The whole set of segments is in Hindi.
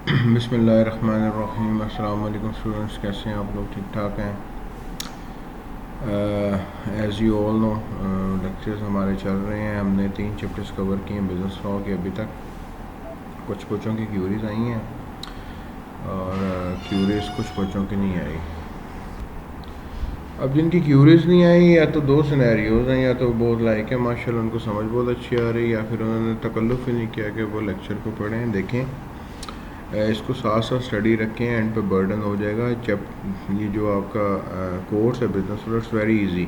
बिस्मिल्लाहिर्रहमानिर्रहीम। अस्सलाम वालेकुम स्टूडेंट्स, कैसे हैं आप लोग? ठीक ठाक हैं? As you all know, lectures हमारे चल रहे हैं। हमने 3 चैप्टर्स कवर किए हैं बिज़नेस लॉ के अभी तक। कुछ बच्चों की क्यूरीज आई हैं और क्यूरीज कुछ बच्चों की नहीं आई। अब जिनकी क्यूरीज नहीं आई, या तो दो सिनेरियोज़ हैं, या तो बहुत लाइक है माशाल्लाह, उनको समझ बहुत अच्छी आ रही है, या फिर उन्होंने तकल्लुफ़ ही नहीं किया कि वो लेक्चर को पढ़ें देखें। इसको साथ साथ स्टडी रखें, एंड पे बर्डन हो जाएगा। जब ये जो आपका कोर्स है business, it's very easy,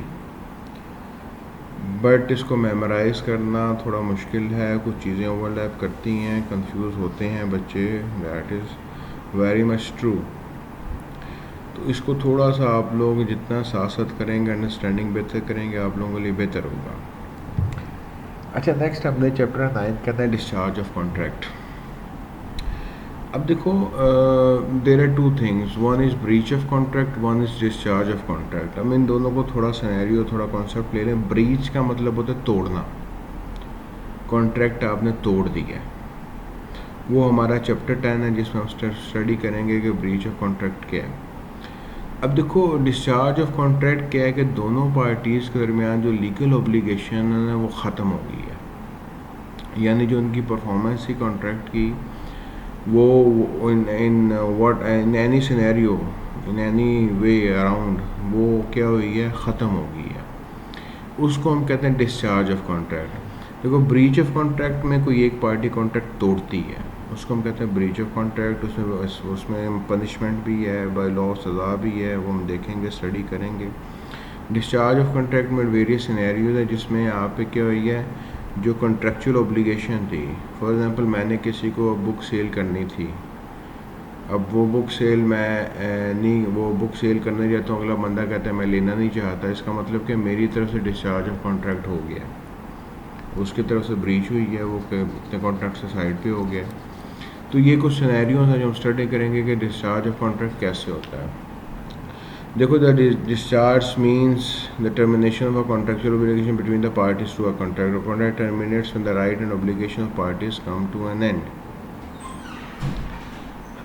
but इसको मेमोराइज़ करना थोड़ा मुश्किल है। कुछ चीज़ें ओवरलैप करती हैं, कंफ्यूज होते हैं बच्चे, that is very much true. तो इसको थोड़ा सा आप लोग जितना साथ साथ करेंगे, अंडरस्टैंडिंग बेहतर करेंगे, आप लोगों के लिए बेहतर होगा। अच्छा, नेक्स्ट अपने चैप्टर 9 कहते हैं डिस्चार्ज ऑफ कॉन्ट्रैक्ट। अब देखो, there are two things, one is breach of contract, one is discharge of contract. अब इन दोनों को थोड़ा सिनेरियो, थोड़ा कॉन्सेप्ट ले लें। ब्रीच का मतलब होता है तोड़ना, कॉन्ट्रैक्ट आपने तोड़ दिया। वो हमारा चैप्टर 10 है जिसमें हम स्टडी करेंगे कि ब्रीच ऑफ कॉन्ट्रैक्ट क्या है। अब देखो, डिस्चार्ज ऑफ कॉन्ट्रैक्ट क्या है कि दोनों पार्टीज़ के दरमियान जो लीगल ऑब्लिगेशन है वो ख़त्म हो गई है, यानी जो उनकी परफॉर्मेंस थी कॉन्ट्रैक्ट की, वो in any scenario, in any way around, वो क्या हुई है, ख़त्म हो गई है। उसको हम कहते हैं डिस्चार्ज ऑफ कॉन्ट्रैक्ट। देखो, ब्रीच ऑफ कॉन्ट्रैक्ट में कोई एक पार्टी कॉन्ट्रैक्ट तोड़ती है, उसको हम कहते हैं ब्रीच ऑफ कॉन्ट्रैक्ट। उसमें पनिशमेंट भी है, बाय लॉ सज़ा भी है, वो हम देखेंगे, स्टडी करेंगे। डिस्चार्ज ऑफ कॉन्ट्रैक्ट में वेरियस सिनेरियोज है जिसमें आप पे क्या हुई है, जो कॉन्ट्रेक्चुअल ऑब्लिगेशन थी। फॉर एग्जांपल, मैंने किसी को बुक सेल करनी थी, अब वो बुक सेल मैं नहीं, वो बुक सेल करने जाता हूँ, अगला बंदा कहता है मैं लेना नहीं चाहता, इसका मतलब कि मेरी तरफ से डिस्चार्ज ऑफ कॉन्ट्रैक्ट हो गया, उसकी तरफ से ब्रीच हुई है, वो कॉन्ट्रैक्ट से साइड पे हो गया। तो ये कुछ सिनेरियोज हैं जो हम स्टडी करेंगे कि डिस्चार्ज ऑफ कॉन्ट्रैक्ट कैसे होता है। देखो, the discharge means the termination of a contractual obligation between the parties to a contract. Contract terminates when the right and obligation of parties come to an end.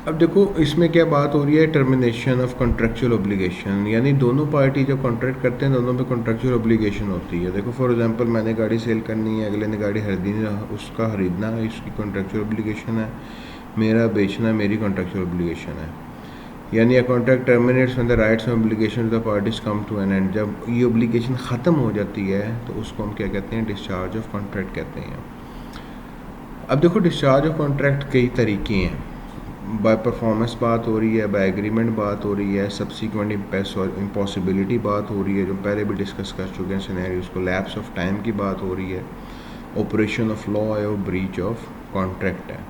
अब देखो, इसमें क्या बात हो रही है, टर्मिनेशन ऑफ कॉन्ट्रेक्चुअल ऑब्लिगेशन, यानी दोनों पार्टी जो कॉन्ट्रैक्ट करते हैं दोनों पे कॉन्ट्रेक्चुअल ऑब्लिगेशन होती है। देखो, फॉर एग्जांपल, मैंने गाड़ी सेल करनी है, अगले ने गाड़ी खरीदनी है, उसका खरीदना इसकी कॉन्ट्रेक्चुअल ऑब्लिगेशन है, मेरा बेचना मेरी कॉन्ट्रेक्चुअल ऑब्लिगेशन है। यानी a contract terminates when the rights and obligation of the parties come to an end. जब ये ऑब्लिगेशन ख़त्म हो जाती है तो उसको हम क्या कहते हैं, डिस्चार्ज ऑफ कॉन्ट्रैक्ट कहते हैं। अब देखो, डिस्चार्ज ऑफ कॉन्ट्रैक्ट कई तरीके हैं। बाय परफॉर्मेंस बात हो रही है, बाय एग्रीमेंट बात हो रही है, सब्सिक्वेंट इम्पॉसिबिलिटी बात हो रही है, जो पहले भी डिस्कस कर चुके हैं सिनेरियोस को, लैप्स ऑफ टाइम की बात हो रही है, ऑपरेशन ऑफ लॉ है, और ब्रीच ऑफ कॉन्ट्रैक्ट है।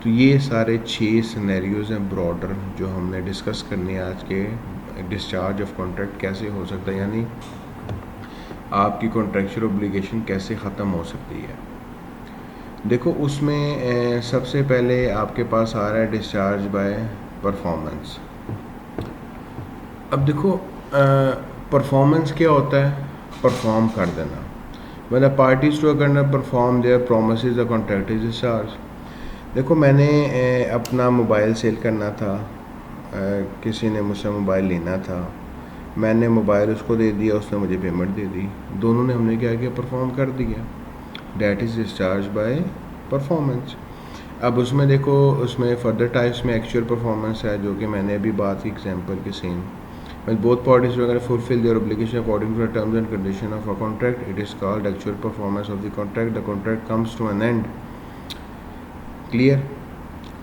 तो ये सारे 6 सिनेरियोज हैं ब्रॉडर जो हमने डिस्कस करने हैं आज के। डिस्चार्ज ऑफ कॉन्ट्रैक्ट कैसे हो सकता है, यानी आपकी कॉन्ट्रेक्चुअल ऑब्लिगेशन कैसे ख़त्म हो सकती है। देखो, उसमें सबसे पहले आपके पास आ रहा है डिस्चार्ज बाय परफॉर्मेंस। अब देखो, परफॉर्मेंस क्या होता है, परफॉर्म कर देना। When the parties to a perform their promises the contract is discharge. देखो, मैंने अपना मोबाइल सेल करना था, किसी ने मुझसे मोबाइल लेना था, मैंने मोबाइल उसको दे दिया, उसने मुझे पेमेंट दे दी, दोनों ने हमने क्या किया, परफॉर्म कर दिया, that is discharge by performance. अब उसमें देखो, उसमें फर्दर टाइप्स में एक्चुअल परफॉर्मेंस है, जो कि मैंने अभी बात की एग्जांपल के same. When both parties were going to fulfill their obligation according to the terms and conditions of a contract, it is called actual performance of the contract. The contract comes to an end. Clear?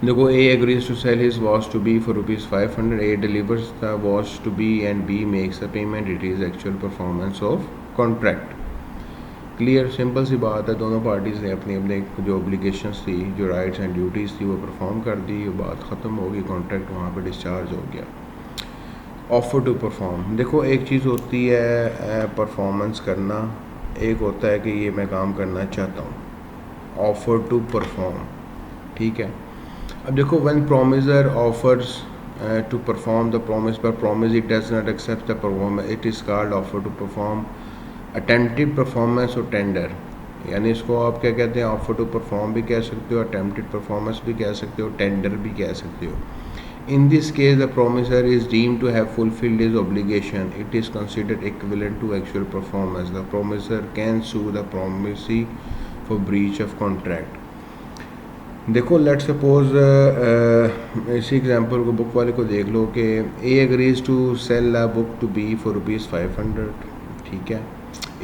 देखो, A agrees to sell his watch to B for ₹500. A delivers the watch to B and B makes the payment. It is actual performance of contract. Clear, simple सी बात है, दोनों पार्टीज़ ने अपनी अपने जो ऑब्लिगेशंस थी, जो राइट्स एंड ड्यूटीज़ थी, वो परफॉर्म कर दी, बात ख़त्म हो गई, कॉन्ट्रैक्ट वहाँ पे डिस्चार्ज हो गया। Offer to perform. देखो, एक चीज़ होती है परफॉर्मेंस करना, एक होता है कि ये मैं काम करना चाहता हूँ, ऑफ़र टू परफॉर्म, ठीक है। अब देखो, when promisor offers to perform the promise पर promise it does not accept the performance, it is called offer to perform. Attentive performance और टेंडर। यानी इसको आप क्या कहते हैं, ऑफर टू परफॉर्म भी कह सकते हो, अटेम्प्टेड परफॉर्मेंस भी कह सकते हो, टेंडर भी कह सकते हो। In this case, the promisor is deemed to have fulfilled his obligation. It is considered equivalent to actual performance. The promisor can sue the promisee for breach of contract. देखो लेट सपोज इसी एग्जांपल को बुक वाले को देख लो कि A agrees to sell a book to B for ₹500, ठीक है।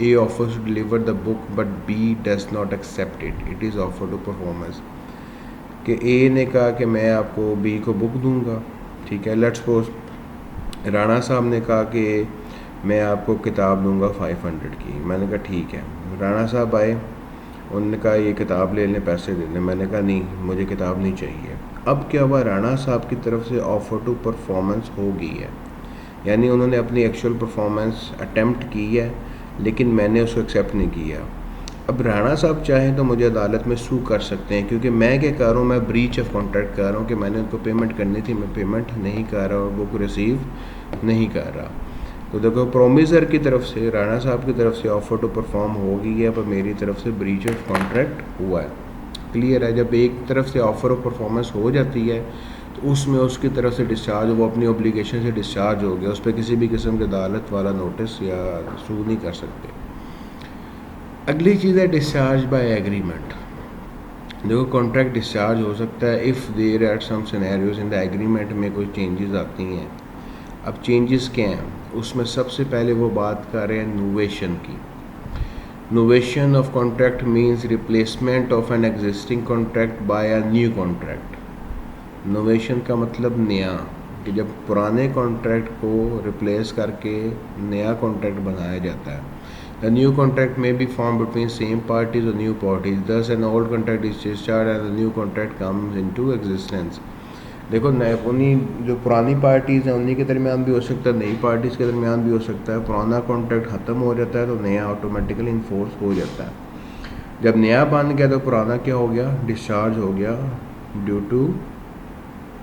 A offers to deliver the book but B does not accept it, it is offer to performance. कि ए ने कहा कि मैं आपको बी को बुक दूंगा, ठीक है। लेट्स सपोज राणा साहब ने कहा कि मैं आपको किताब दूंगा 500 की। मैंने कहा ठीक है। राणा साहब आए, उन्होंने कहा ये किताब ले लें, पैसे दे दें। मैंने कहा नहीं, मुझे किताब नहीं चाहिए। अब क्या हुआ, राणा साहब की तरफ से ऑफर टू परफॉर्मेंस हो गई है, यानी उन्होंने अपनी एक्चुअल परफॉर्मेंस अटेम्प्ट की है, लेकिन मैंने उसको एक्सेप्ट नहीं किया। अब राणा साहब चाहें तो मुझे अदालत में सू कर सकते हैं, क्योंकि मैं क्या कर रहा हूँ, मैं ब्रीच ऑफ कॉन्ट्रैक्ट कर रहा हूँ कि मैंने उनको पेमेंट करनी थी, मैं पेमेंट नहीं कर रहा और बुक रिसीव नहीं कर रहा। तो देखो प्रोमिसर की तरफ से, राणा साहब की तरफ से ऑफर टू परफॉर्म हो गई है, पर मेरी तरफ से ब्रीच ऑफ कॉन्ट्रैक्ट हुआ है। क्लियर है। जब एक तरफ से ऑफर ऑफ परफॉर्मेंस हो जाती है तो उसमें उसकी तरफ से डिस्चार्ज, वो अपनी ऑब्लिगेशन से डिस्चार्ज हो गया, उस पर किसी भी किस्म की अदालत वाला नोटिस या सू नहीं कर सकते। अगली चीज़ है डिस्चार्ज बाय एग्रीमेंट। देखो कॉन्ट्रैक्ट डिस्चार्ज हो सकता है if there are some scenarios in the agreement में कोई चेंजेस आती हैं। अब चेंजेस क्या हैं, उसमें सबसे पहले वो बात कर रहे हैं नोवेशन की। Novation of contract means replacement of an existing contract by a new contract. Novation का मतलब नया, कि जब पुराने कॉन्ट्रैक्ट को रिप्लेस करके नया कॉन्ट्रैक्ट बनाया जाता है। The new contract may be formed between same parties or new parties. Thus, an old contract is discharged and the new contract comes into existence. देखो उन्हीं जो पुरानी पार्टीज़ हैं उन्हीं के दरमियान भी हो सकता है, नई पार्टीज़ के दरमियान भी हो सकता है। पुराना कॉन्ट्रैक्ट ख़त्म हो जाता है तो नया ऑटोमेटिकली इन्फोर्स हो जाता है। जब नया बन गया तो पुराना क्या हो गया, डिस्चार्ज हो गया due to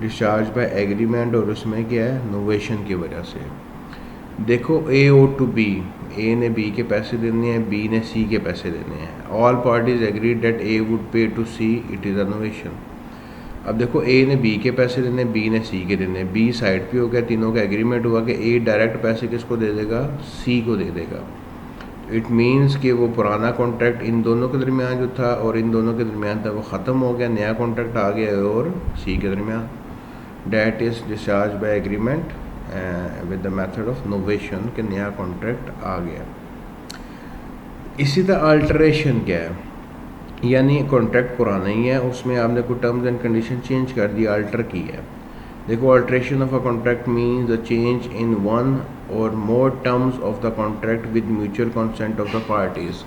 discharge by agreement, और उसमें क्या है, नोवेशन की वजह से। देखो ए ओ टू बी, ए ने बी के पैसे देने हैं, बी ने सी के पैसे देने हैं। All parties agreed that A would pay to C, it is a novation. अब देखो ए ने बी के पैसे देने, बी ने सी के देने, बी साइड पे हो गया, तीनों का एग्रीमेंट हुआ कि ए डायरेक्ट पैसे किसको दे देगा, सी को दे देगा। इट मीन्स कि वो पुराना कॉन्ट्रैक्ट इन दोनों के दरमियान जो था और इन दोनों के दरमियान था वो ख़त्म हो गया, नया कॉन्ट्रैक्ट आ गया और सी के दरमियान। That is discharge by agreement with the method of novation, के नया कॉन्ट्रैक्ट आ गया। इसी तरह अल्टरेशन क्या है, यानी कॉन्ट्रैक्ट पुराना ही है, उसमें आपने कोई टर्म्स एंड कंडीशन चेंज कर दी, अल्टर की है। देखो alteration of a contract means the change in one or more terms of the contract with mutual consent of the parties.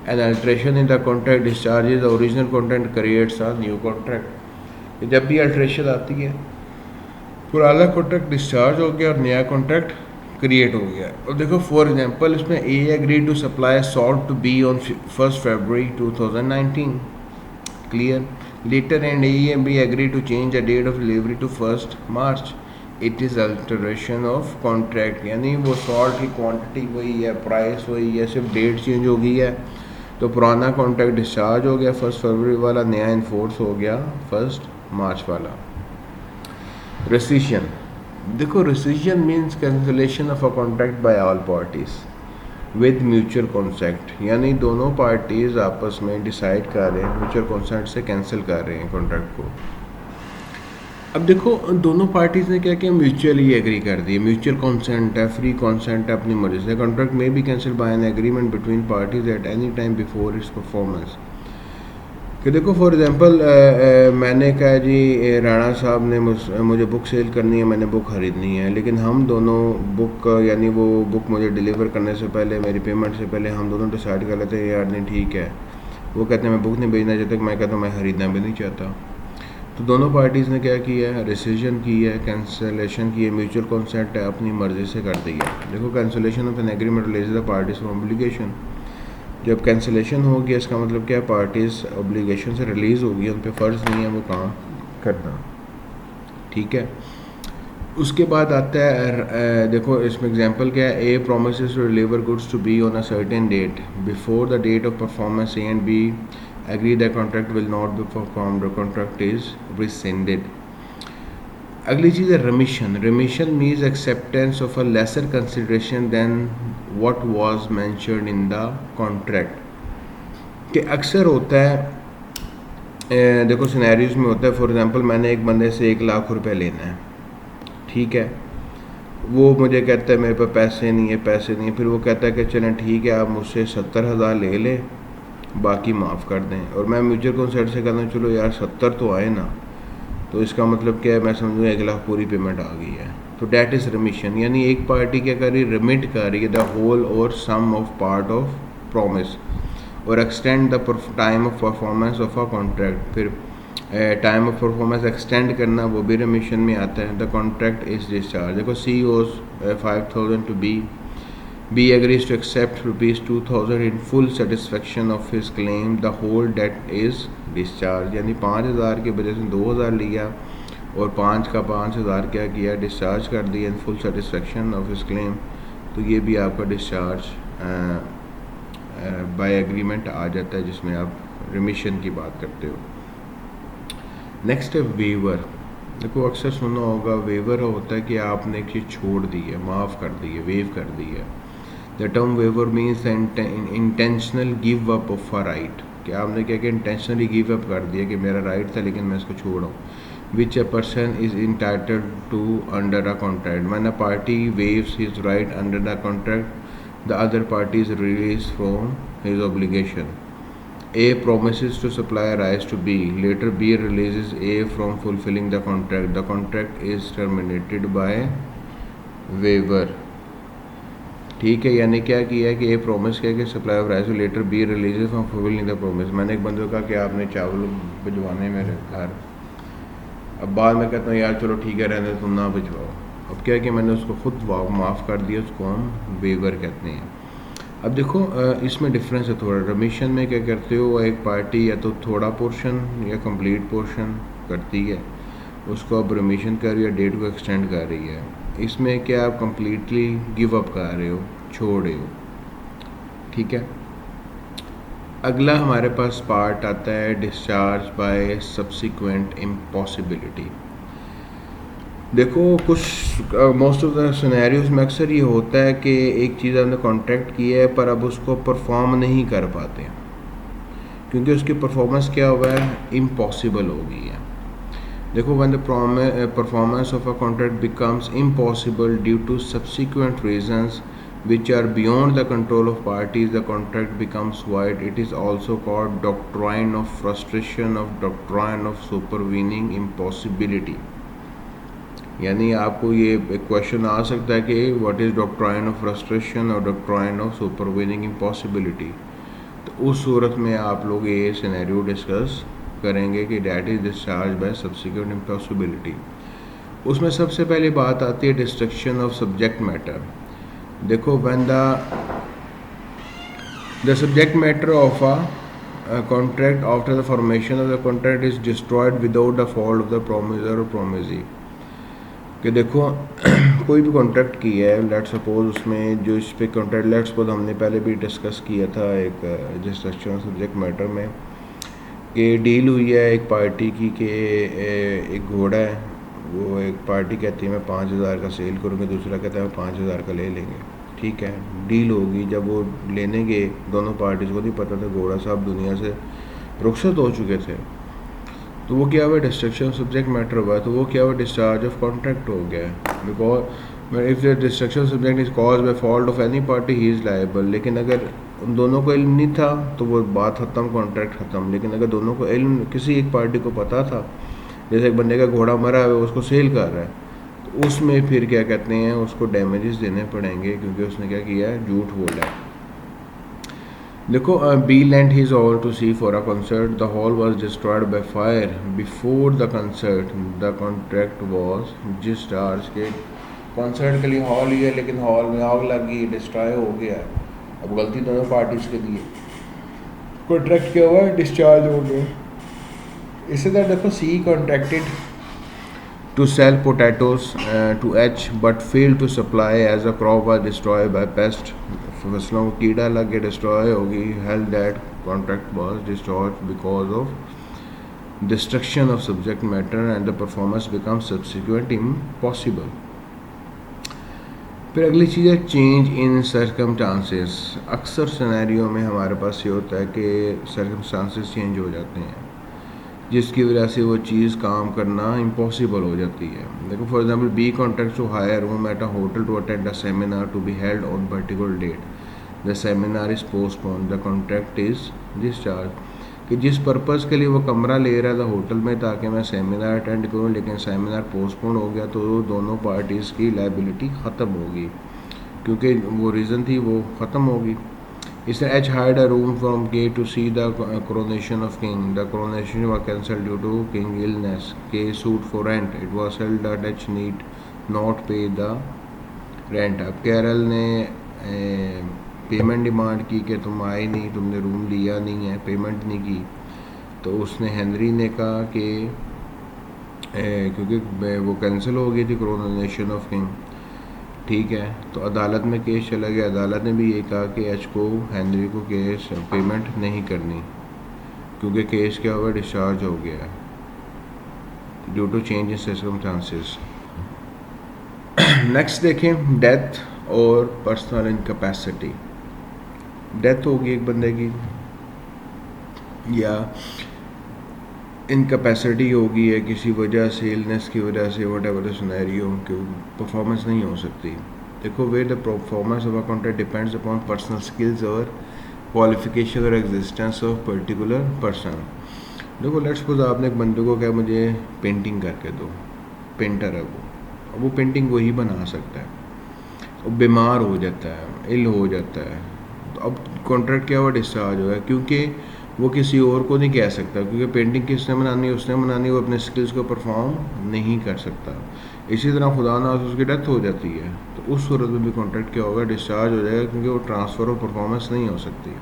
An alteration in the contract discharges the original contract creates a new contract. जब भी अल्टरेशन आती है, पुराना कॉन्ट्रैक्ट डिस्चार्ज हो गया और नया कॉन्ट्रैक्ट क्रिएट हो गया। और देखो फॉर एग्जांपल इसमें A agree to supply salt to B on 1 February 2019, clear. Later and A and B agree to change the date of delivery to 1 March, it is alteration of contract. यानी वो सॉल्ट की क्वांटिटी वही है, प्राइस वही है, सिर्फ डेट चेंज हो गई है। तो पुराना कॉन्ट्रैक्ट डिस्चार्ज हो गया 1 February वाला, नया इन्फोर्स हो गया 1 March वाला। रेसिशन, देखो rescission means cancellation of a contract by all parties with mutual consent, यानी दोनों पार्टीज आपस में डिसाइड कर रहे हैं, म्यूचुअल कॉन्सेंट से कैंसिल कर रहे हैं कॉन्ट्रैक्ट को। अब देखो दोनों पार्टीज ने क्या किया, म्यूचुअली एग्री कर दी, म्यूचुअल कॉन्सेंट है, फ्री कॉन्सेंट है, अपनी मर्जी से। कॉन्ट्रैक्ट में be cancel by an agreement between parties at any time before its performance. कि देखो फॉर एग्जांपल मैंने कहा जी राणा साहब ने मुझे बुक सेल करनी है, मैंने बुक ख़रीदनी है, लेकिन हम दोनों बुक यानी वो बुक मुझे डिलीवर करने से पहले, मेरी पेमेंट से पहले हम दोनों डिसाइड कर लेते हैं यार नहीं ठीक है। वो कहते हैं मैं बुक नहीं भेजना चाहता, मैं कहता हूँ मैं ख़रीदना भी नहीं चाहता। तो दोनों पार्टीज़ ने क्या किया है, रिसीजन की है, कैंसिलेशन की है, म्यूचुअल कॉन्सेंट है, अपनी मर्ज़ी से कर दी है। देखो cancellation of an agreement release the parties from obligation. जब कैंसिलेशन हो गया इसका मतलब क्या है, पार्टीज ऑब्लिगेशन से रिलीज़ हो गई, उन पे फ़र्ज़ नहीं है वो काम करना, ठीक है। उसके बाद आता है देखो इसमें एग्जांपल क्या है, A promises to deliver goods to B on a certain date before the date of performance, A and B agree the contract will not be performed, the contract is rescinded. अगली चीज़ है remission. Remission means acceptance of a lesser consideration than what was mentioned in the contract. कि अक्सर होता है देखो सिनेरियोज में होता है, फॉर एग्जांपल मैंने एक बंदे से 1,00,000 रुपए लेना है, ठीक है, वो मुझे कहता है मेरे पास पैसे नहीं है, फिर वो कहता है कि चलें ठीक है आप मुझसे 70,000 ले लें, बाकी माफ़ कर दें, और मैं म्यूचुअल कंसर्ट से कहता हूँ चलो यार 70 तो आए ना, तो इसका मतलब क्या है, मैं समझूँ 1,00,000 पूरी पेमेंट आ गई है, तो डैट इज़ रिमिशन। यानी एक पार्टी क्या कर रही है, रिमिट कर रही है the whole or some of part of promise, और extend the time of performance of a contract. फिर टाइम ऑफ परफॉर्मेंस एक्सटेंड करना वो भी रिमिशन में आता है। The contract is discharge. देखो C owes 5,000 to B agrees to accept ₹2,000 in full satisfaction of his claim, the whole debt is discharge. यानी 5,000 के बजाय से 2,000 लिया और 5 का 5,000 क्या किया, डिस्चार्ज कर दिया इन full satisfaction of his claim, तो ये भी आपका डिस्चार्ज बाय एग्रीमेंट आ जाता है, जिसमें आप रिमिशन की बात करते हो। नेक्स्ट है वेवर। देखो अक्सर सुना होगा वेवर होता है कि आपने एक चीज़ छोड़ दी है, माफ़ कर दी है, वेव कर दी है। The term waiver means intentional give up of a right, कि आपने क्या कि इंटेंशनली गिव अप कर दिया कि मेरा राइट था लेकिन मैं इसको छोड़ा हूँ। Which a person is entitled to under a contract. When a party waives his right under the contract, the other party is release from his obligation. A promises to supply rice to B. Later, B releases A from fulfilling the contract. The contract is terminated by waiver. ठीक है, यानी क्या किया है कि A promise किया कि supply of rice, later B releases from fulfilling the promise. मैंने एक बंदे को कहा कि आपने चावल भिजवाने मेरे घर, अब बाद में कहता हूँ यार चलो ठीक है रहने तुम ना भिजवाओ। अब क्या है कि मैंने उसको खुद माफ़ कर दिया, उसको हम वेवर कहते हैं। अब देखो इसमें डिफरेंस है थोड़ा। रिमिशन में क्या करते हो, एक पार्टी या तो थोड़ा पोर्शन या कंप्लीट पोर्शन करती है, उसको अब रिमिशन कर रही है, डेट को एक्सटेंड कर रही है। इसमें क्या आप कंप्लीटली गिव अप कर रहे हो, छोड़ रहे हो, ठीक है। अगला हमारे पास पार्ट आता है डिस्चार्ज बाय सब्सिक्वेंट इम्पॉसिबिलिटी। देखो कुछ मोस्ट ऑफ द सिनेरियोज में अक्सर ये होता है कि एक चीज़ आपने कॉन्ट्रैक्ट की है पर अब उसको परफॉर्म नहीं कर पाते क्योंकि उसकी परफॉर्मेंस क्या हुआ है, इम्पॉसिबल हो गई है। देखो when the performance of a contract becomes impossible due to subsequent reasons which are beyond the control of parties, the contract becomes void. It is also called doctrine of frustration, of doctrine of supervening impossibility। यानी आपको ये क्वेश्चन आ सकता है कि what is doctrine of frustration और डॉक्ट्राइन ऑफ सुपरवीनिंग इम्पॉसिबिलिटी। तो उस सूरत में आप लोग ये सिनेरियो डिस्कस करेंगे कि that is discharge by subsequent impossibility. उसमें सबसे पहले बात आती है डिस्ट्रक्शन ऑफ सब्जेक्ट मैटर। देखो when the subject matter of a contract after the formation of the contract is destroyed without the fault of the promisor और प्रोमिसी। कि देखो कोई भी कॉन्ट्रैक्ट की है, लेट्स सपोज उसमें जो इस पे कॉन्ट्रैक्ट, लेट्स सपोज हमने पहले भी डिस्कस किया था एक डिस्ट्रक्शन सब्जेक्ट मैटर में कि डील हुई है एक पार्टी की कि एक घोड़ा है, वो एक पार्टी कहती है मैं 5,000 का सेल करूँगी, दूसरा कहता है 5,000 का ले लेंगे, ठीक है, डील होगी। जब वो लेने गए दोनों पार्टीज़ को नहीं पता था, घोड़ा साहब दुनिया से रुखसत हो चुके थे, तो वो क्या हुआ, डिस्ट्रक्शन सब्जेक्ट मैटर हुआ, तो वो क्या हुआ, डिस्चार्ज ऑफ कॉन्ट्रैक्ट हो गया। Because if the destruction subject is cause by fault of any party he is liable. लेकिन अगर उन दोनों को इल्म नहीं था तो वो बात ख़त्म, कॉन्ट्रैक्ट ख़त्म। लेकिन अगर दोनों को इल्म, किसी एक पार्टी को पता था, जैसे एक बंदे का घोड़ा मरा है उसको सेल कर रहा है, तो उसमें फिर क्या कहते हैं, उसको डैमेजेस देने पड़ेंगे क्योंकि उसने क्या किया है, झूठ बोला है। देखो B lent his hall to C for a concert, the hall was destroyed by fire before the concert, the contract was discharge. के कंसर्ट के लिए हॉल ही है लेकिन हॉल में आग लग गई, डिस्ट्रॉय हो गया, अब गलती दोनों पार्टीज के लिए, कॉन्ट्रैक्ट क्या हुआ, डिस्चार्ज हो गया। इसी तरह देखो सी contracted to sell potatoes to H but failed to supply as the crop was destroyed by pest. फसलों को कीड़ा लग के डिस्ट्रॉय होगी. Held that contract was destroyed because of destruction of subject matter and the performance becomes subsequent impossible. फिर अगली चीज़ है चेंज इन सर्कमस्टांसेस. अक्सर सिनेरियो में हमारे पास ये होता है कि सर्कमस्टांसेस चेंज हो जाते हैं जिसकी वजह से वो चीज़ काम करना इम्पॉसिबल हो जाती है. देखो for example B contract to hire room at a hotel to attend a seminar to be held on particular date. The seminar is postpone. The contract is discharge. कि जिस पर्पज़ के लिए वो कमरा ले रहा था होटल में ताकि मैं सेमिनार अटेंड करूं, लेकिन सेमिनार पोस्टपोन हो गया, तो दोनों पार्टीज़ की लायबिलिटी ख़त्म होगी क्योंकि वो रीज़न थी वो ख़त्म होगी. इस तरह H hired a room from K to see the coronation of king. The coronation was cancelled due to king illness. K sued for rent. It was held that H need not pay the rent. अब केरल ने पेमेंट डिमांड की कि तुम आए नहीं, तुमने रूम लिया नहीं है, पेमेंट नहीं की. तो उसने हेनरी ने कहा कि क्योंकि वो कैंसिल हो गई थी कोरोनेशन ऑफ किंग, ठीक है, तो अदालत में केस चला गया. अदालत ने भी ये कहा कि एच को हेनरी को केस पेमेंट नहीं करनी क्योंकि केस क्या हुआ, डिस्चार्ज हो गया due to change in circumstances. Next देखें डेथ और पर्सनल इनकैपेसिटी. डेथ होगी एक बंदे की या इनकैपेसिटी होगी है किसी वजह से, इलनेस की वजह से, वट एवर द सिनेरियो, कि परफॉर्मेंस नहीं हो सकती. देखो way the performance of a contract depends upon personal skills और क्वालिफिकेशन और एग्जिस्टेंस ऑफ पर्टिकुलर पर्सन. देखो लेट्स सपोज आपने एक बंदे को कहा मुझे पेंटिंग करके दो, पेंटर है वो पेंटिंग वही बना सकता है, वो बीमार हो जाता है, इल हो जाता है, तो अब कॉन्ट्रैक्ट क्या हुआ, डिस्चार्ज हो गया क्योंकि वो किसी और को नहीं कह सकता क्योंकि पेंटिंग किसने बनानी है, उसने बनानी है, वो अपने स्किल्स को परफॉर्म नहीं कर सकता. इसी तरह खुदा ना उसकी डेथ हो जाती है तो उस सूरत में भी कॉन्ट्रैक्ट क्या होगा, डिस्चार्ज हो जाएगा क्योंकि वो ट्रांसफ़र ऑफ परफॉर्मेंस नहीं हो सकती.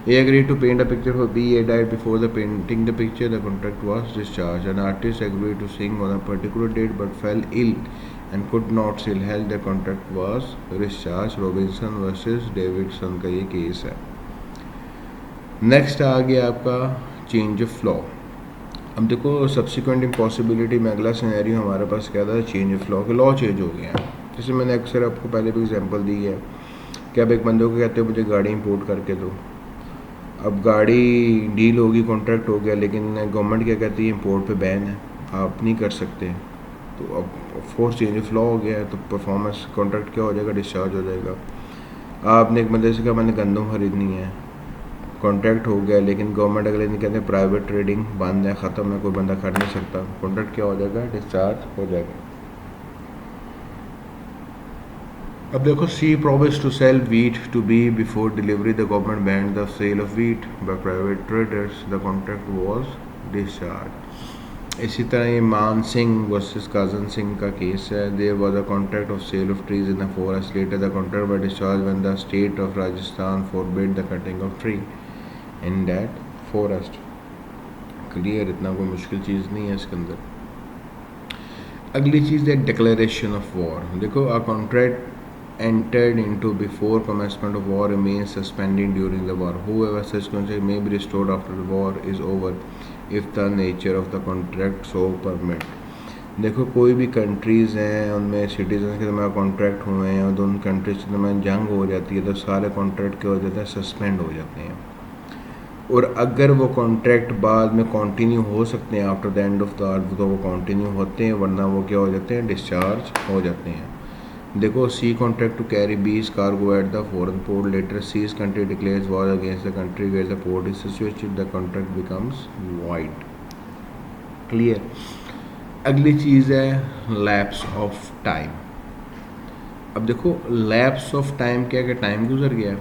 A agreed to paint a picture for B. A died before the painting the picture. The contract was discharged. An artist agreed to sing on a particular date but fell ill and could not still held. The contract was discharged. Robinson versus Davidson का ये केस है. नेक्स्ट आ गया आपका चेंज ऑफ लॉ. अब देखो सब्सिक्वेंट इम्पॉसिबिलिटी में अगला सिनेरियो हमारे पास क्या था, चेंज ऑफ लॉ. के लॉ चेंज हो गया है. जैसे मैंने अक्सर आपको पहले भी एग्जांपल दी है कि अब एक बंदे को कहते हो मुझे गाड़ी इंपोर्ट करके दो. अब गाड़ी डील होगी, कॉन्ट्रैक्ट हो गया, लेकिन गवर्नमेंट क्या कहती है इंपोर्ट पे बैन है, आप नहीं कर सकते. तो अब फोर्स चेंज ऑफ लॉ हो गया है तो परफॉर्मेंस कॉन्ट्रैक्ट क्या हो जाएगा, डिस्चार्ज हो जाएगा. आपने एक बंदे से कहा मैंने गंदम खरीदनी है, कॉन्ट्रैक्ट हो गया, लेकिन गवर्नमेंट अगले दिन कहते हैं प्राइवेट ट्रेडिंग बंद है, ख़त्म है, कोई बंदा खरीद नहीं सकता, कॉन्ट्रैक्ट क्या हो जाएगा, डिस्चार्ज हो जाएगा. अब देखो सी promised to sell wheat to B before delivery. The government banned the sale of wheat by private traders. The contract was discharged. इसी तरह ये मान सिंह वर्सेस काजन सिंह का केस है. There was a contract of sale of trees in the forest. Later the contract was discharge when the state of Rajasthan forbid the cutting of tree in that forest. Clear, इतना कोई मुश्किल चीज़ नहीं है इसके अंदर. अगली चीज़ है डिक्लेरेशन ऑफ वॉर. देखो a contract entered into before commencement of war remains suspended during the war. Whoever such contract may be restored after the war is over if the nature of the contract so permit. देखो कोई भी कंट्रीज़ हैं उनमें सिटीजन के दरमियान कॉन्ट्रैक्ट हुए हैं और उन कंट्रीज के दरमियान जंग हो जाती है तो सारे कॉन्ट्रैक्ट क्या हो जाते हैं, सस्पेंड हो जाते हैं. और अगर वो कॉन्ट्रैक्ट बाद में कंटिन्यू हो सकते हैं after the end of the war तो वो कंटिन्यू होते हैं, वरना वो क्या हो जाते हैं, डिस्चार्ज हो जाते हैं. देखो C contract to carry B's cargo at the foreign port. Later C's country declares war against the country where the port is situated. The contract becomes void. Clear. अगली चीज़ है लैप्स ऑफ टाइम. अब देखो लैप्स ऑफ टाइम क्या कि टाइम गुजर गया.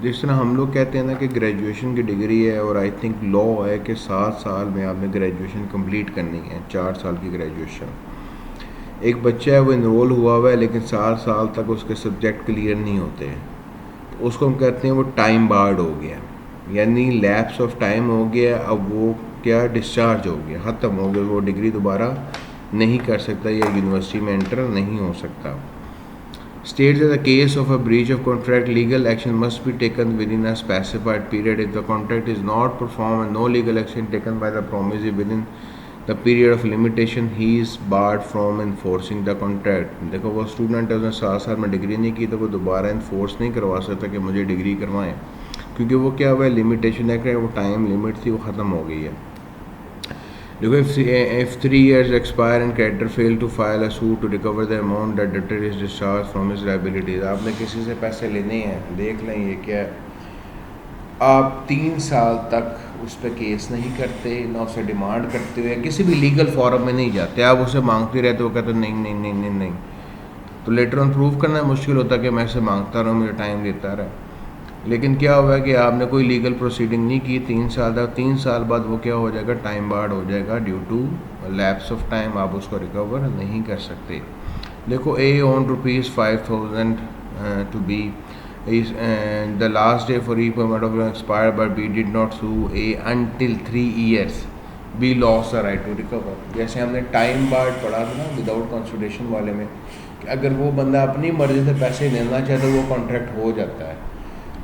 जिस तरह हम लोग कहते हैं ना कि ग्रेजुएशन की डिग्री है और आई थिंक लॉ है कि 7 साल में आपने ग्रेजुएशन कंप्लीट करनी है, 4 साल की ग्रेजुएशन. एक बच्चा है वो इनरोल हुआ है लेकिन 7 साल तक उसके सब्जेक्ट क्लियर नहीं होते हैं, तो उसको हम कहते हैं वो टाइम बार्ड हो गया, यानी लैप्स ऑफ टाइम हो गया. अब वो क्या, डिस्चार्ज हो गया, ख़त्म हो गया, वो डिग्री दोबारा नहीं कर सकता या यूनिवर्सिटी में एंटर नहीं हो सकता। States that the case of a breach of contract, legal action must be taken within a specified period. If the contract is not performed and no legal action taken by the promisee within the period of limitation, he is barred from enforcing the contract. देखो वो स्टूडेंट है, उसने 7 साल में डिग्री नहीं की तो वो दोबारा इन्फोर्स नहीं करवा सकता कि मुझे डिग्री करवाएं, क्योंकि वो क्या हुआ है, लिमिटेशन है, वो टाइम लिमिट थी, वो ख़त्म हो गई है। देखो if 3 years expire and creditor fail to file a suit to recover the amount that debtor is discharged from his liabilities, आपने किसी से पैसे लेने हैं, देख लें ये क्या है, आप 3 साल तक उस पर केस नहीं करते, ना उसे डिमांड करते हुए किसी भी लीगल फॉरम में नहीं जाते, आप उसे मांगते रहते हो, कहते नहीं नहीं नहीं नहीं नहीं, तो लेटर ऑन प्रूव करना मुश्किल होता है कि मैं इसे मांगता रहा, मुझे टाइम देता रहा। लेकिन क्या हुआ है कि आपने कोई लीगल प्रोसीडिंग नहीं की 3 साल तक, 3 साल बाद वो क्या हो जाएगा, टाइम बार्ड हो जाएगा, due to lapse of time, आप उसको रिकवर नहीं कर सकते। देखो A on ₹5,000 to be the last day for E payment of expire but B did not sue A until 3 years, B loss the right to recover. जैसे हमने टाइम बार्ड पढ़ा था ना विदाउट कंसिडरेशन वाले में, कि अगर वो बंदा अपनी मर्जी से पैसे लेना चाहे तो वो कॉन्ट्रैक्ट हो जाता है,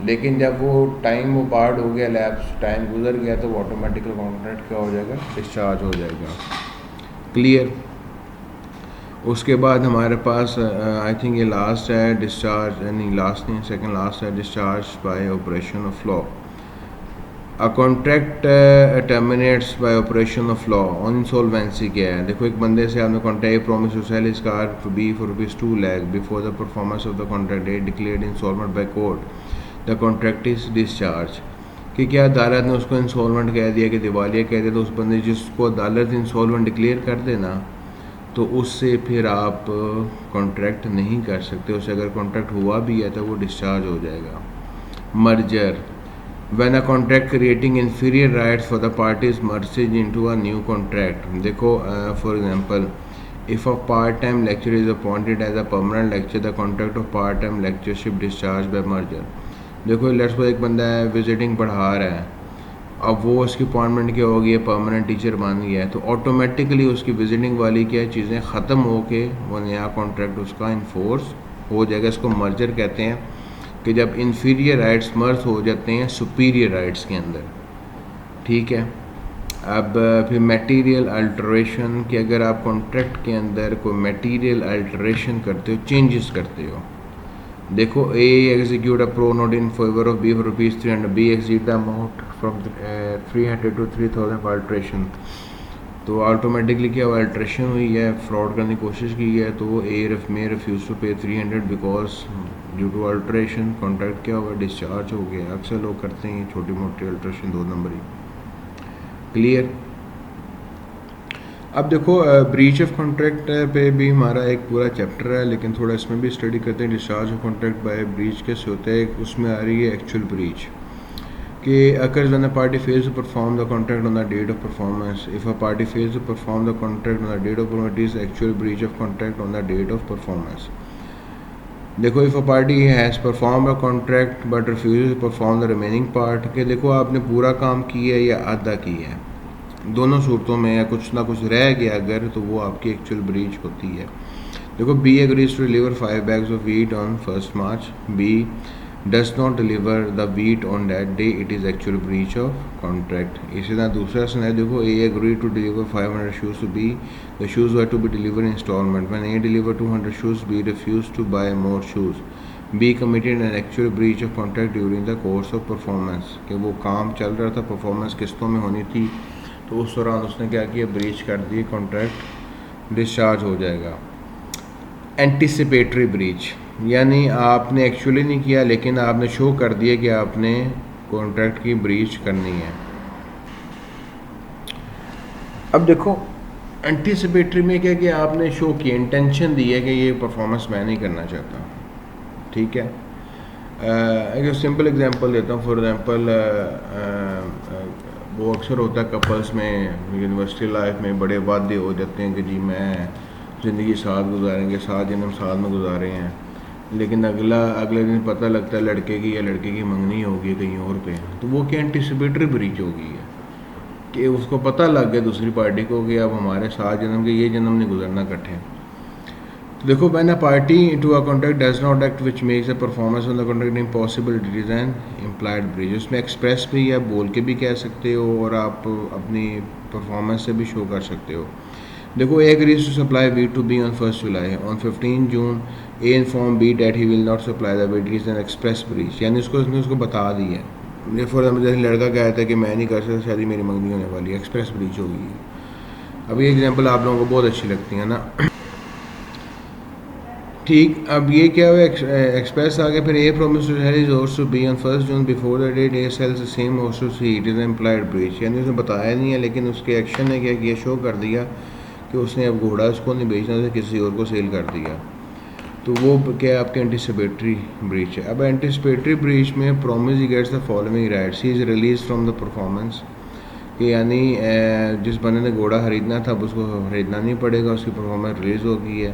लेकिन जब वो टाइम वो बार्ड हो गया, लैप्स टाइम गुजर गया, तो वो ऑटोमेटिकली कॉन्ट्रैक्ट क्या हो जाएगा, डिस्चार्ज हो जाएगा। क्लियर। उसके बाद हमारे पास आई थिंक ये लास्ट है डिस्चार्ज, नहीं लास्ट नहीं, सेकंड लास्ट है discharge by operation of law. A contract terminates by operation of law on insolvency क्या है। देखो एक बंदे से आपने contract promise to sell his car to B for ₹2 lakh before the performance of the contract date declared insolvent by court, the contract is discharge. कि क्या अदालत ने उसको इंसॉल्वेंट कह दिया कि दिवालिया कह दिया, तो उस बंदे जिसको अदालत इंसॉल्वेंट डिक्लेयर कर देना, तो उससे फिर आप कॉन्ट्रैक्ट नहीं कर सकते, उससे अगर कॉन्ट्रैक्ट हुआ भी है तो वो डिस्चार्ज हो जाएगा। Merger, when a contract creating inferior rights for the parties merges into a new contract. देखो for example, if a part-time lecturer is appointed as a permanent lecturer, the contract of part-time lectureship discharged by merger। देखो लेट्स सपोज एक बंदा है विजिटिंग पढ़ा रहा है, अब वो उसकी अपॉइंटमेंट क्या होगी, परमानेंट टीचर बन गया है, तो ऑटोमेटिकली उसकी विजिटिंग वाली क्या चीज़ें ख़त्म हो के वो नया कॉन्ट्रैक्ट उसका इन्फोर्स हो जाएगा। इसको मर्जर कहते हैं कि जब इन्फीरियर राइट्स मर्ज हो जाते हैं सुपीरियर राइट्स के अंदर, ठीक है। अब फिर मटेरियल अल्टरेशन, कि अगर आप कॉन्ट्रैक्ट के अंदर कोई मटेरियल अल्टरेशन करते हो, चेंजेस करते हो, देखो A execute a pro note in favour of B for ₹300, B exceed the amount from 300 to 3,000 for alteration, तो ऑटोमेटिकली क्या अल्ट्रेशन हुई है, फ्रॉड करने की कोशिश की है, तो ए मे refuse to pay 300 because due to alteration contract क्या होगा, डिस्चार्ज हो गया। अक्सर लोग करते हैं छोटी मोटी अल्ट्रेशन 2 नंबरी। क्लियर। अब देखो ब्रीच ऑफ कॉन्ट्रैक्ट पे भी हमारा एक पूरा चैप्टर है, लेकिन थोड़ा इसमें भी स्टडी करते हैं। Discharge of contract by breach कैसे होता है, उसमें आ रही है एक्चुअल ब्रीच कि occurs when a party fails to perform the contract on the date of performance. If a party fails to perform the contract on the date of performance, it is actual breach of contract on the date of performance. देखो if a party has performed a contract but refuses to perform the remaining part, कि देखो आपने पूरा काम किया है या आधा किया है, दोनों सूरतों में या कुछ ना कुछ रह गया अगर, तो वो आपकी एक्चुअल ब्रीच होती है। देखो B agrees to deliver 5 bags of wheat on 1st March, B does not deliver the wheat on that day, it is actual breach of contract। इसी तरह दूसरा सुना, देखो A agreed to deliver 500 shoes to B, the shoes were to be delivered in installment, when A delivered 200 shoes, B refused to buy more shoes, B committed an actual breach of contract during the course of performance। कि वो काम चल रहा था, परफॉर्मेंस किस्तों में होनी थी, तो उस दौरान उसने क्या किया, ब्रीच कर दी, कॉन्ट्रैक्ट डिस्चार्ज हो जाएगा। एंटिसिपेटरी ब्रीच, यानी आपने एक्चुअली नहीं किया लेकिन आपने शो कर दिया कि आपने कॉन्ट्रैक्ट की ब्रीच करनी है। अब देखो एंटिसिपेटरी में क्या कि आपने शो किया, इंटेंशन दी है कि ये परफॉर्मेंस मैं नहीं करना चाहता, ठीक है। एक सिंपल एग्जांपल देता हूँ। फॉर एग्जांपल वो अक्सर होता है कपल्स में, यूनिवर्सिटी लाइफ में बड़े वादे हो जाते हैं कि जी मैं ज़िंदगी साथ गुजारेंगे, 7 जन्म साथ में गुजारे हैं, लेकिन अगले दिन पता लगता है लड़के की या लड़के की मंगनी होगी कहीं और पे, तो वो क्या एंटिसिपेटरी ब्रीच होगी है। कि उसको पता लग गया दूसरी पार्टी को कि अब हमारे 7 जन्म के ये जन्म नहीं गुजरना इकट्ठे। तो देखो, when a party to a contract does not act which makes a performance on the contract impossible, it is an implied breach. उसमें एक्सप्रेस भी या बोल के भी कह सकते हो और आप अपनी परफॉर्मेंस से भी शो कर सकते हो। देखो, ए agrees to supply wheat to B on 1st July. On 15 June, A informed B that he will not supply the wheat. It is an express breach. यानी उसने उसको बता दी है। ये फॉर एग्जाम्पल जैसे लड़का कहता है कि मैं नहीं कर सकता, शादी मेरी मंगनी होने वाली है, एक्सप्रेस ब्रीच होगी। अब ये एग्जांपल आप लोगों को बहुत अच्छी लगती है ना। ठीक, अब ये क्या हुआ, एक्सप्रेस आ गया। फिर A promise to sell his horse to B on 1st June before the date A sells the same horse to C, it is implied breach. यानी उसने बताया नहीं है, लेकिन उसके एक्शन ने क्या किया, शो कर दिया कि उसने अब घोड़ा उसको नहीं बेचना था, किसी और को सेल कर दिया। तो वो क्या आपके एंटिसिपेटरी ब्रीच है। अब एंटिसिपेटरी ब्रीच में promisee gets the following rights, he is release from the performance, कि यानी जिस बंदे ने घोड़ा खरीदना था अब उसको खरीदना नहीं पड़ेगा, उसकी परफॉर्मेंस रिलीज़ हो गई है।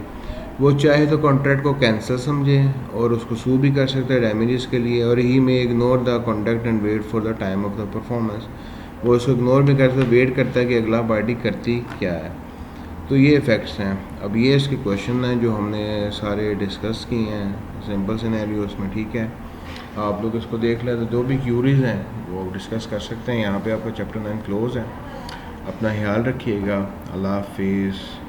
वो चाहे तो कॉन्ट्रैक्ट को कैंसिल समझे और उसको सू भी कर सकता है डैमेजेस के लिए, और he may ignore the contract and wait for the time of the performance. वो उसको इग्नोर भी करता है, वेट करता है कि अगला पार्टी करती क्या है। तो ये इफ़ेक्ट्स हैं। अब ये इसके क्वेश्चन हैं जो हमने सारे डिस्कस किए हैं सिंपल सिनेरियो उसमें, ठीक है। आप लोग इसको देख लें, तो जो भी क्यूरीज हैं वो डिस्कस कर सकते हैं। यहाँ पे आपका चैप्टर 9 क्लोज़ है। अपना ख्याल रखिएगा। अल्लाह हाफिज़।